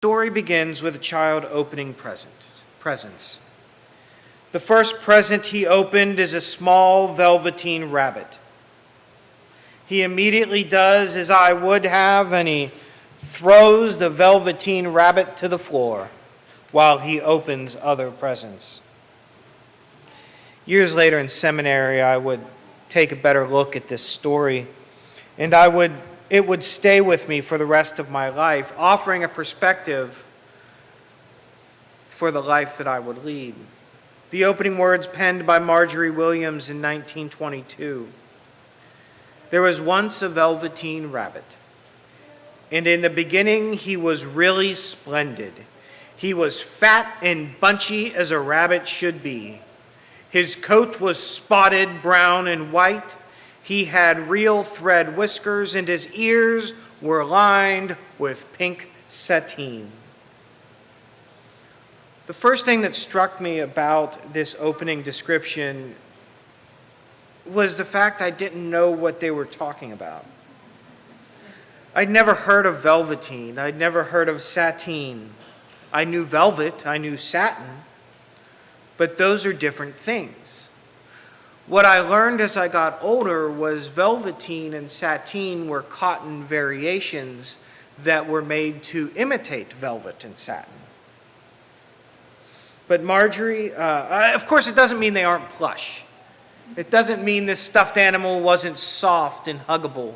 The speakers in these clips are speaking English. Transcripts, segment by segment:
Story begins with a child opening presents. The first present he opened is a small Velveteen rabbit. He immediately does as I would have, and he throws the Velveteen rabbit to the floor while he opens other presents. Years later in seminary, I would take a better look at this story, and it would stay with me for the rest of my life, offering a perspective for the life that I would lead. The opening words penned by Marjorie Williams in 1922. There was once a Velveteen rabbit, and in the beginning he was really splendid. He was fat and bunchy as a rabbit should be. His coat was spotted brown and white. He had real thread whiskers, and his ears were lined with pink sateen. The first thing that struck me about this opening description was the fact I didn't know what they were talking about. I'd never heard of Velveteen. I'd never heard of Sateen. I knew velvet, I knew satin, but those are different things. What I learned as I got older was Velveteen and Sateen were cotton variations that were made to imitate velvet and satin. But Marjorie, of course it doesn't mean they aren't plush. It doesn't mean this stuffed animal wasn't soft and huggable.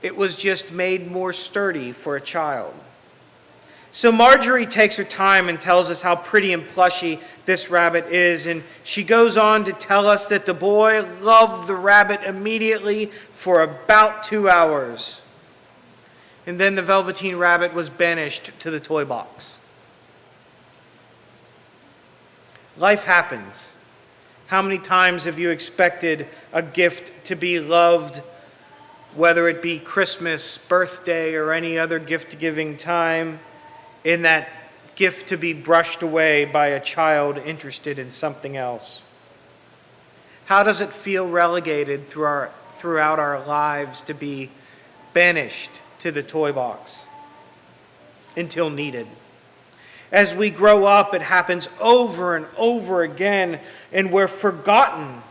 It was just made more sturdy for a child. So Marjorie takes her time and tells us how pretty and plushy this rabbit is, and she goes on to tell us that the boy loved the rabbit immediately for about 2 hours. And then the Velveteen rabbit was banished to the toy box. Life happens. How many times have you expected a gift to be loved, whether it be Christmas, birthday, or any other gift-giving time, in that gift to be brushed away by a child interested in something else? How does it feel relegated throughout our lives to be banished to the toy box until needed? As we grow up, it happens over and over again, and we're forgotten.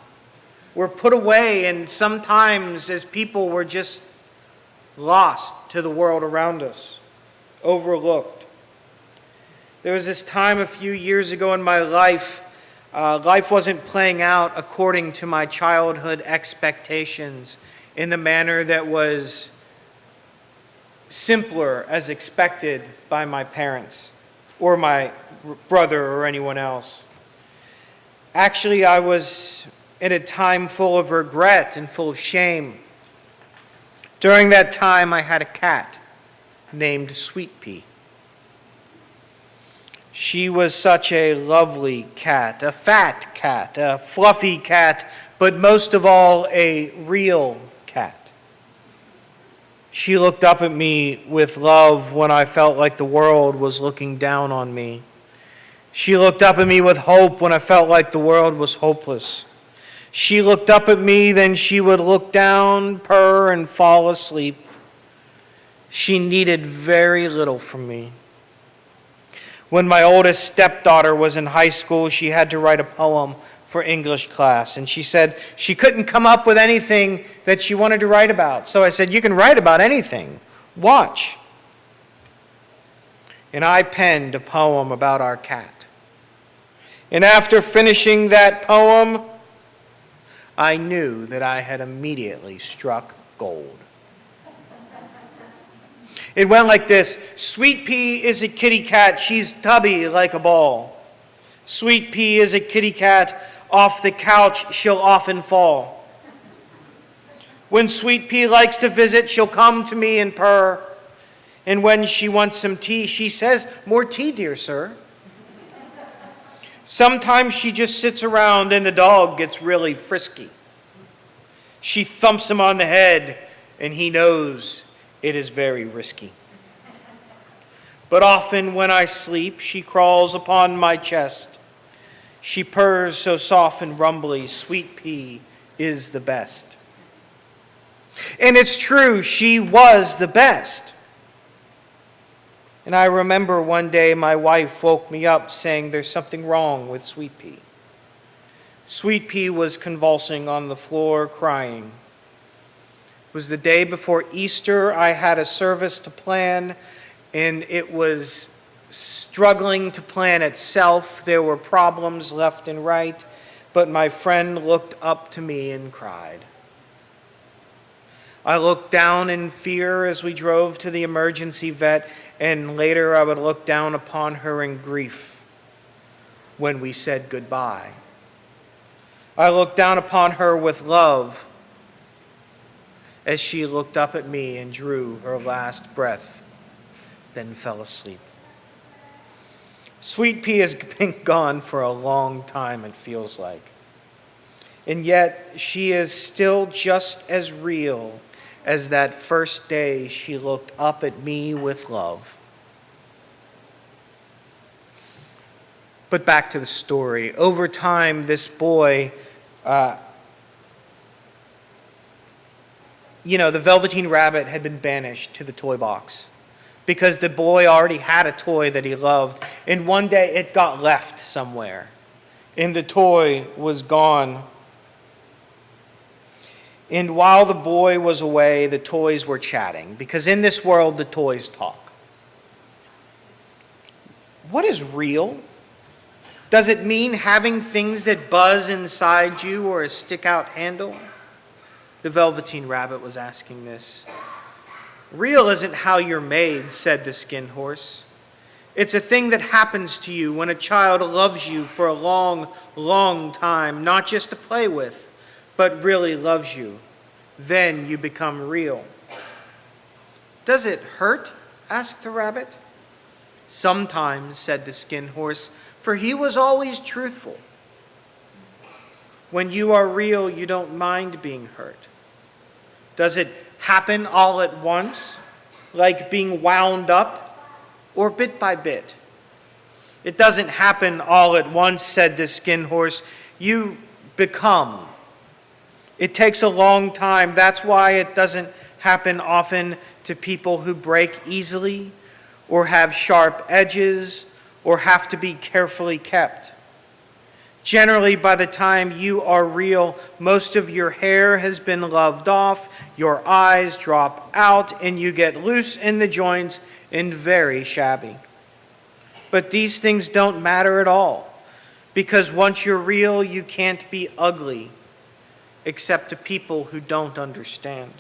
We're put away, and sometimes as people, we're just lost to the world around us, overlooked. There was this time a few years ago in my life, life wasn't playing out according to my childhood expectations in the manner that was simpler as expected by my parents or my brother or anyone else. Actually, I was in a time full of regret and full of shame. During that time, I had a cat named Sweet Pea. She was such a lovely cat, a fat cat, a fluffy cat, but most of all, a real cat. She looked up at me with love when I felt like the world was looking down on me. She looked up at me with hope when I felt like the world was hopeless. She looked up at me, then she would look down, purr, and fall asleep. She needed very little from me. When my oldest stepdaughter was in high school, she had to write a poem for English class, and she said she couldn't come up with anything that she wanted to write about. So I said, "You can write about anything. Watch." And I penned a poem about our cat. And after finishing that poem, I knew that I had immediately struck gold. It went like this: Sweet Pea is a kitty cat, she's tubby like a ball. Sweet Pea is a kitty cat, off the couch she'll often fall. When Sweet Pea likes to visit, she'll come to me and purr. And when she wants some tea, she says, "More tea, dear sir." Sometimes she just sits around and the dog gets really frisky. She thumps him on the head and he knows it is very risky. But often when I sleep, she crawls upon my chest. She purrs so soft and rumbly, Sweet Pea is the best. And it's true, she was the best. And I remember one day my wife woke me up saying there's something wrong with Sweet Pea. Sweet Pea was convulsing on the floor, crying. It was the day before Easter. I had a service to plan, and it was struggling to plan itself. There were problems left and right, but my friend looked up to me and cried. I looked down in fear as we drove to the emergency vet, and later I would look down upon her in grief when we said goodbye. I looked down upon her with love as she looked up at me and drew her last breath, then fell asleep. Sweet Pea has been gone for a long time, it feels like. And yet she is still just as real as that first day she looked up at me with love. But back to the story. Over time, this boy, the Velveteen rabbit had been banished to the toy box because the boy already had a toy that he loved. And one day it got left somewhere, and the toy was gone. And while the boy was away, the toys were chatting, because in this world, the toys talk. What is real? Does it mean having things that buzz inside you or a stick-out handle? The Velveteen rabbit was asking this. Real isn't how you're made, said the skin horse. It's a thing that happens to you when a child loves you for a long, long time, not just to play with, but really loves you. Then you become real. Does it hurt? Asked the rabbit. Sometimes, said the skin horse, for he was always truthful. When you are real, you don't mind being hurt. Does it happen all at once, like being wound up, or bit by bit? It doesn't happen all at once, said the skin horse. You become. It takes a long time. That's why it doesn't happen often to people who break easily, or have sharp edges, or have to be carefully kept. Generally, by the time you are real, most of your hair has been loved off, your eyes drop out, and you get loose in the joints and very shabby. But these things don't matter at all, because once you're real, you can't be ugly, except to people who don't understand.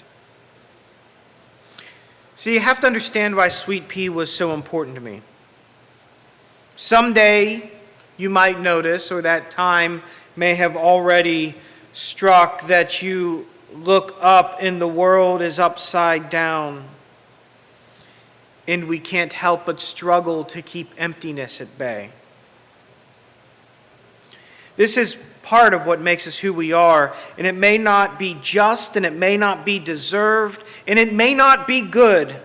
See, you have to understand why Sweet Pea was so important to me. Someday, you might notice, or that time may have already struck, that you look up and the world is upside down, and we can't help but struggle to keep emptiness at bay. This is part of what makes us who we are, and it may not be just, and it may not be deserved, and it may not be good,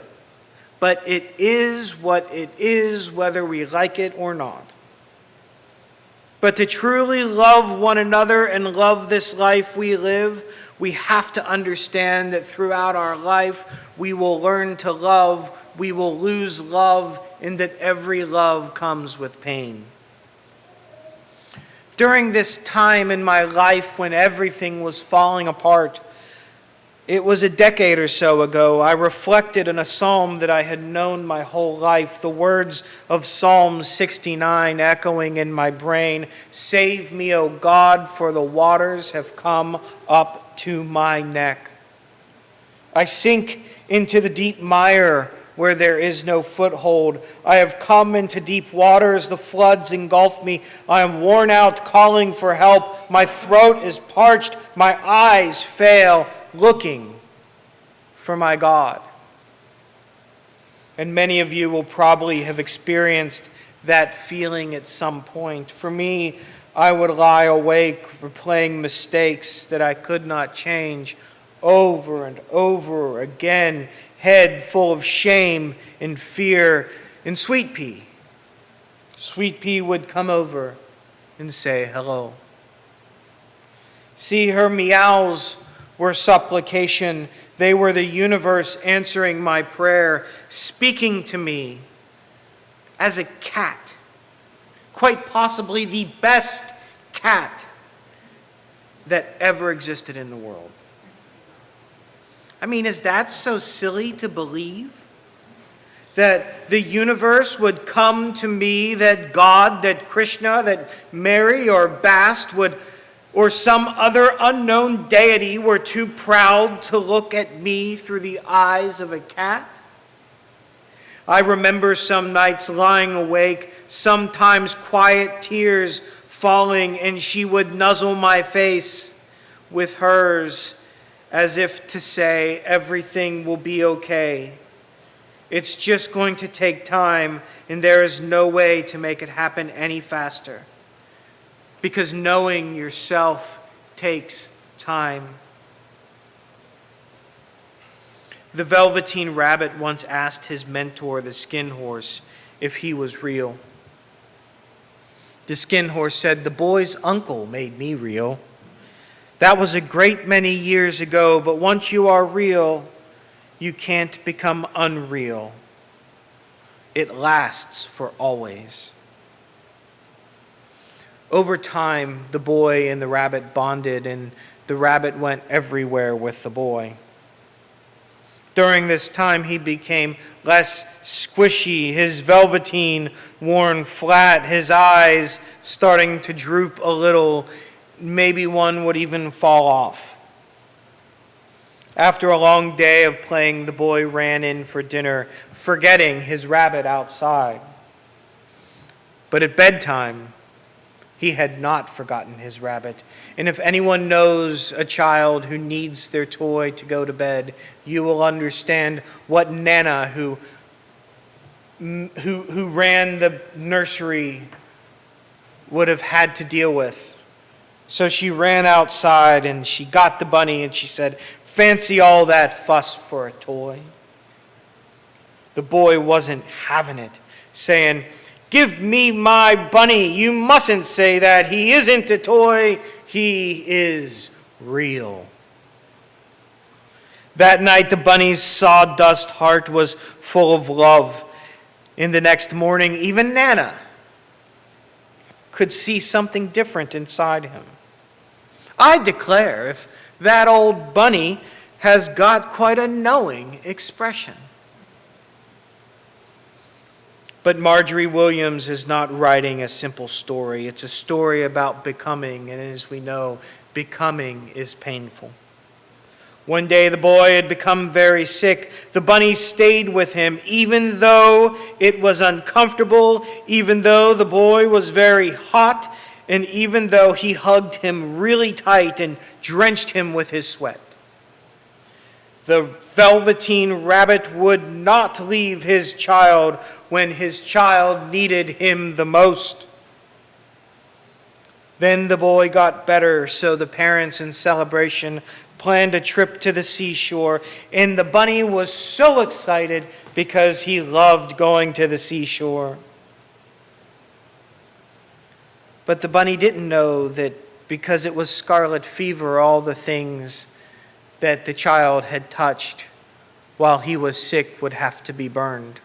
but it is what it is, whether we like it or not. But to truly love one another and love this life we live, we have to understand that throughout our life, we will learn to love, we will lose love, and that every love comes with pain. During this time in my life when everything was falling apart, it was a decade or so ago, I reflected on a psalm that I had known my whole life, the words of Psalm 69 echoing in my brain, "Save me, O God, for the waters have come up to my neck. I sink into the deep mire where there is no foothold. I have come into deep waters, the floods engulf me. I am worn out calling for help. My throat is parched, my eyes fail, looking for my God." And many of you will probably have experienced that feeling at some point. For me, I would lie awake replaying mistakes that I could not change over and over again, head full of shame and fear. And Sweet Pea would come over and say hello. See, her meows were supplication. They were the universe answering my prayer, speaking to me as a cat, quite possibly the best cat that ever existed in the world. I mean, is that so silly to believe? That the universe would come to me, that God, that Krishna, that Mary or Bast would, or some other unknown deity were too proud to look at me through the eyes of a cat? I remember some nights lying awake, sometimes quiet tears falling, and she would nuzzle my face with hers as if to say, everything will be okay. It's just going to take time, and there is no way to make it happen any faster. Because knowing yourself takes time. The Velveteen rabbit once asked his mentor, the skin horse, if he was real. The skin horse said, "The boy's uncle made me real. That was a great many years ago, but once you are real, you can't become unreal. It lasts for always." Over time, the boy and the rabbit bonded, and the rabbit went everywhere with the boy. During this time, he became less squishy, his velveteen worn flat, his eyes starting to droop a little. Maybe one would even fall off. After a long day of playing, the boy ran in for dinner, forgetting his rabbit outside. But at bedtime, he had not forgotten his rabbit. And if anyone knows a child who needs their toy to go to bed, you will understand what Nana, who ran the nursery, would have had to deal with. So she ran outside and she got the bunny and she said, "Fancy all that fuss for a toy." The boy wasn't having it, saying, "Give me my bunny. You mustn't say that. He isn't a toy. He is real." That night, the bunny's sawdust heart was full of love. And the next morning, even Nana could see something different inside him. I declare, if that old bunny has got quite a knowing expression. But Marjorie Williams is not writing a simple story. It's a story about becoming, and as we know, becoming is painful. One day the boy had become very sick. The bunny stayed with him, even though it was uncomfortable, even though the boy was very hot, and even though he hugged him really tight and drenched him with his sweat. The Velveteen rabbit would not leave his child when his child needed him the most. Then the boy got better, so the parents in celebration planned a trip to the seashore, and the bunny was so excited because he loved going to the seashore. But the bunny didn't know that because it was scarlet fever, all the things that the child had touched while he was sick would have to be burned.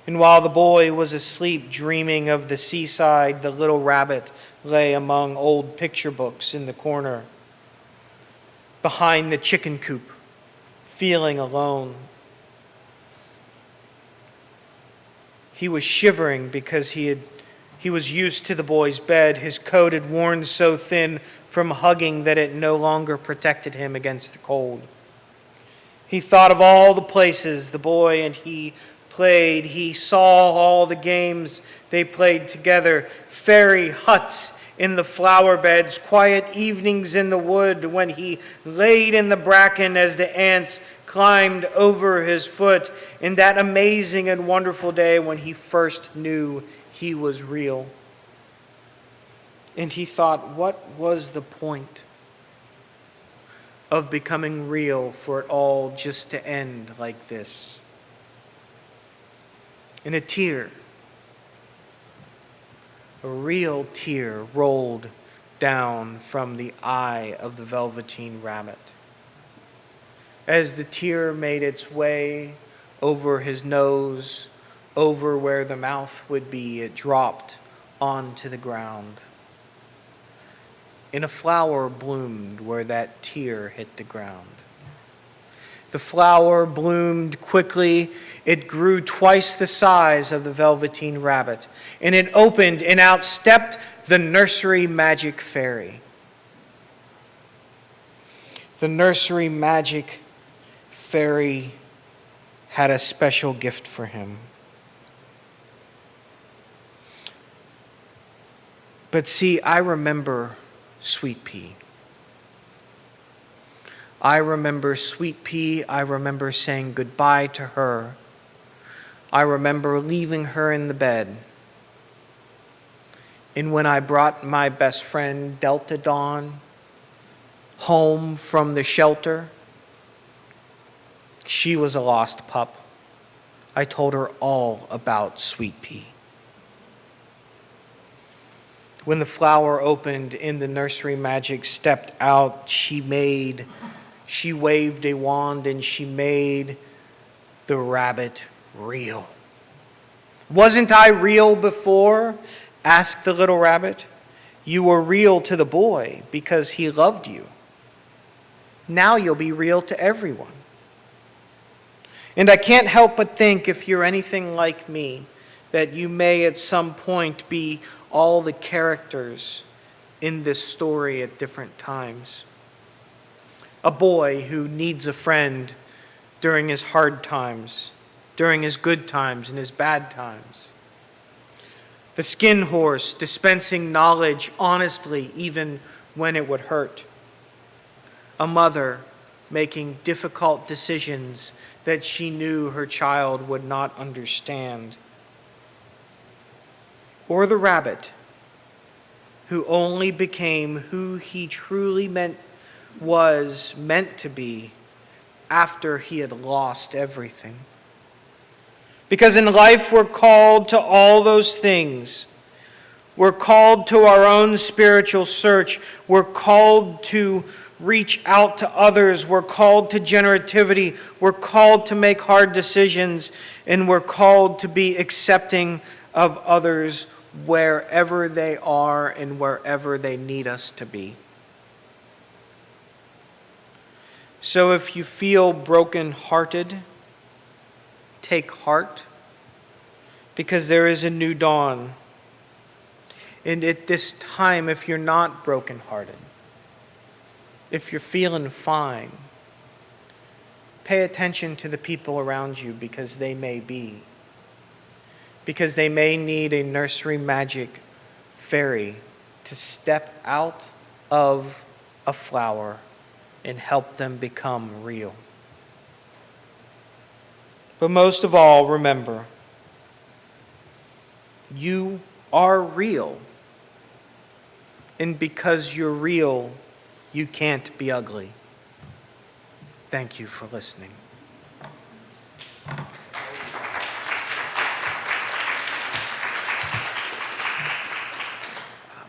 And while the boy was asleep dreaming of the seaside, the little rabbit lay among old picture books in the corner, behind the chicken coop, feeling alone. He was shivering because he was used to the boy's bed. His coat had worn so thin from hugging that it no longer protected him against the cold. He thought of all the places the boy and he played. He saw all the games they played together, fairy huts in the flower beds, quiet evenings in the wood when he laid in the bracken as the ants climbed over his foot, and that amazing and wonderful day when he first knew he was real. And he thought, what was the point of becoming real for it all just to end like this? And a tear, a real tear, rolled down from the eye of the Velveteen rabbit. As the tear made its way over his nose, over where the mouth would be, it dropped onto the ground. And a flower bloomed where that tear hit the ground. The flower bloomed quickly. It grew twice the size of the Velveteen rabbit, and it opened and out stepped the nursery magic fairy. The nursery magic fairy had a special gift for him. But see, I remember Sweet Pea. I remember Sweet Pea. I remember saying goodbye to her. I remember leaving her in the bed. And when I brought my best friend, Delta Dawn, home from the shelter, she was a lost pup. I told her all about Sweet Pea. When the flower opened and the nursery magic stepped out, she waved a wand and she made the rabbit real. Wasn't I real before? Asked the little rabbit. You were real to the boy because he loved you. Now you'll be real to everyone. And I can't help but think, if you're anything like me, that you may at some point be all the characters in this story at different times. A boy who needs a friend during his hard times, during his good times and his bad times. The skin horse dispensing knowledge honestly even when it would hurt. A mother making difficult decisions that she knew her child would not understand. Or the rabbit who only became who he truly was meant to be after he had lost everything. Because in life we're called to all those things. We're called to our own spiritual search. We're called to reach out to others. We're called to generativity. We're called to make hard decisions. And we're called to be accepting of others wherever they are and wherever they need us to be. So if you feel broken-hearted, take heart, because there is a new dawn. And at this time, if you're not broken-hearted, if you're feeling fine, pay attention to the people around you, because they may be. Because they may need a nursery magic fairy to step out of a flower and help them become real. But most of all, remember, you are real. And because you're real, you can't be ugly. Thank you for listening.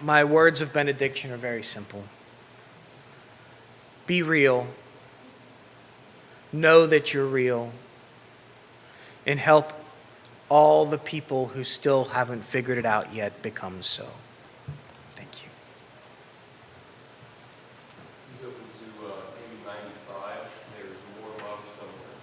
My words of benediction are very simple. Be real. Know that you're real. And help all the people who still haven't figured it out yet become so. Thank you. He's open to maybe 95. There's more love somewhere.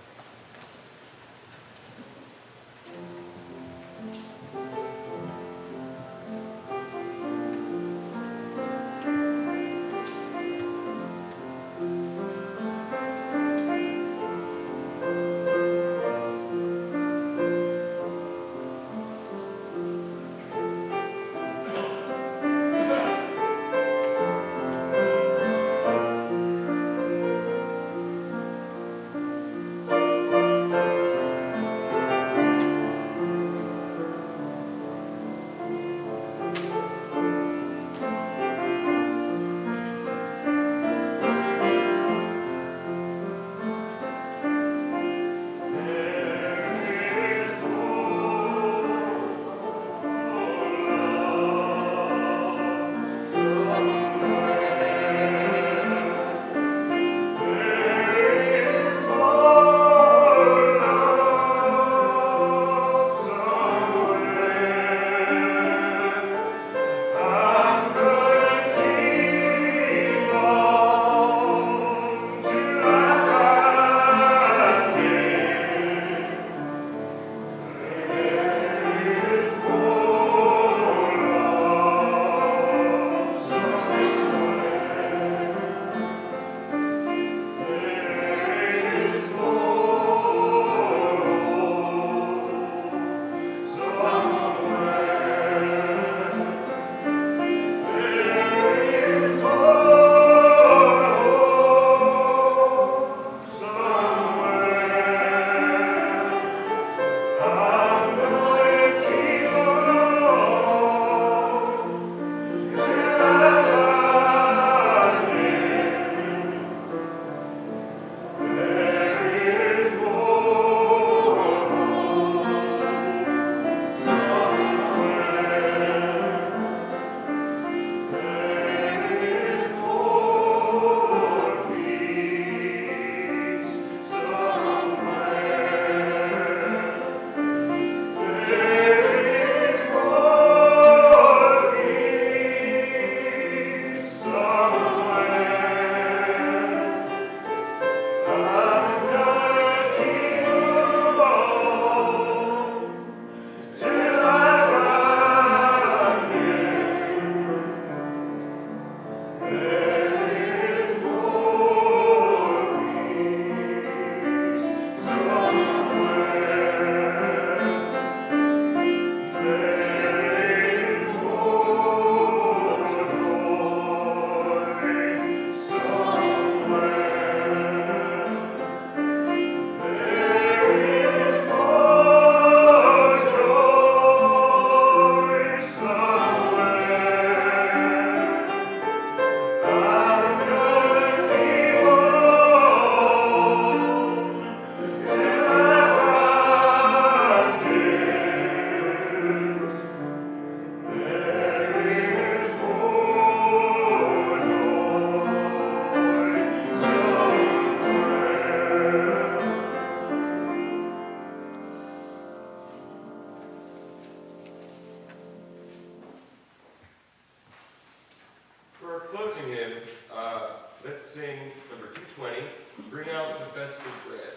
sing number 220, Bring Out the Festive Bread.